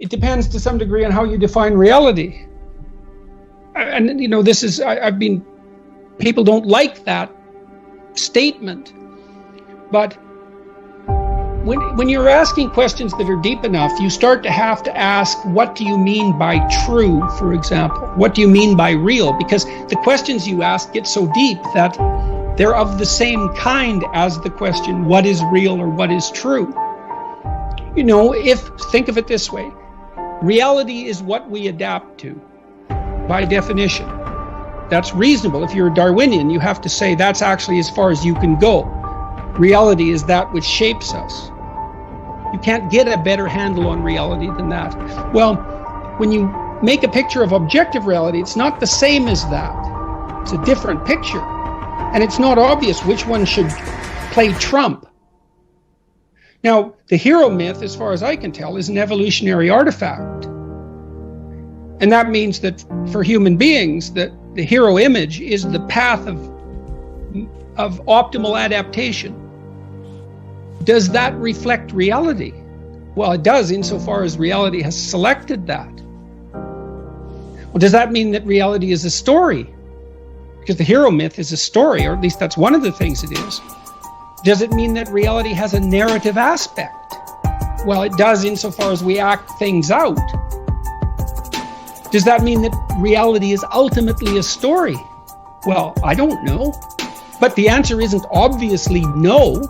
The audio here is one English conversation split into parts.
it depends to some degree on how you define reality. And, you know, people don't like that statement. But when you're asking questions that are deep enough, you start to have to ask, what do you mean by true, for example? What do you mean by real? Because the questions you ask get so deep that they're of the same kind as the question, what is real or what is true? You know, think of it this way, reality is what we adapt to, by definition. That's reasonable. If you're a Darwinian, you have to say that's actually as far as you can go. Reality is that which shapes us. You can't get a better handle on reality than that. Well, when you make a picture of objective reality, it's not the same as that. It's a different picture. And it's not obvious which one should play trump. Now, the hero myth, as far as I can tell, is an evolutionary artifact. And that means that for human beings, that the hero image is the path of optimal adaptation. Does that reflect reality? Well, it does, insofar as reality has selected that. Well, does that mean that reality is a story? Because the hero myth is a story, or at least that's one of the things it is. Does it mean that reality has a narrative aspect? Well, it does, insofar as we act things out. Does that mean that reality is ultimately a story? Well, I don't know. But the answer isn't obviously no.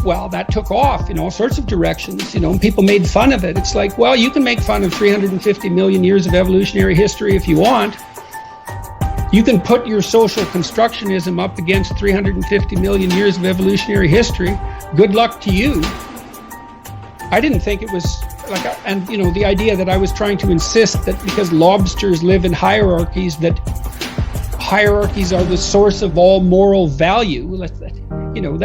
Well, that took off in all sorts of directions, you know, and people made fun of it. It's like, well, you can make fun of 350 million years of evolutionary history if you want. You can put your social constructionism up against 350 million years of evolutionary history. Good luck to you. I didn't think it was like, and you know, the idea that I was trying to insist that because lobsters live in hierarchies, that hierarchies are the source of all moral value. You know,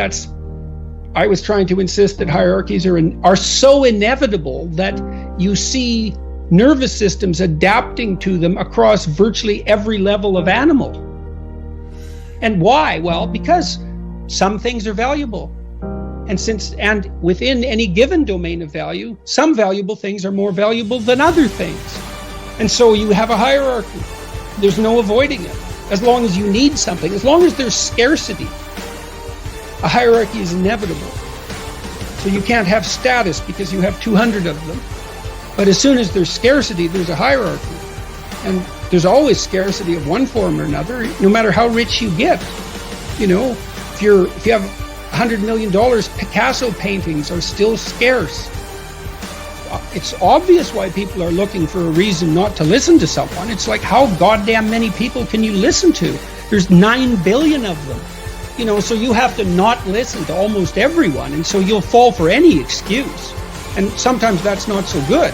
I was trying to insist that hierarchies are so inevitable that you see nervous systems adapting to them across virtually every level of animal. And why? Well, because some things are valuable. And within any given domain of value, some valuable things are more valuable than other things. And so you have a hierarchy. There's no avoiding it. As long as you need something, as long as there's scarcity, a hierarchy is inevitable. So you can't have status because you have 200 of them. But as soon as there's scarcity, there's a hierarchy. And there's always scarcity of one form or another, no matter how rich you get. You know, if you have $100 million, Picasso paintings are still scarce. It's obvious why people are looking for a reason not to listen to someone. It's like, how goddamn many people can you listen to? There's 9 billion of them. You know, so you have to not listen to almost everyone, and so you'll fall for any excuse. And sometimes that's not so good.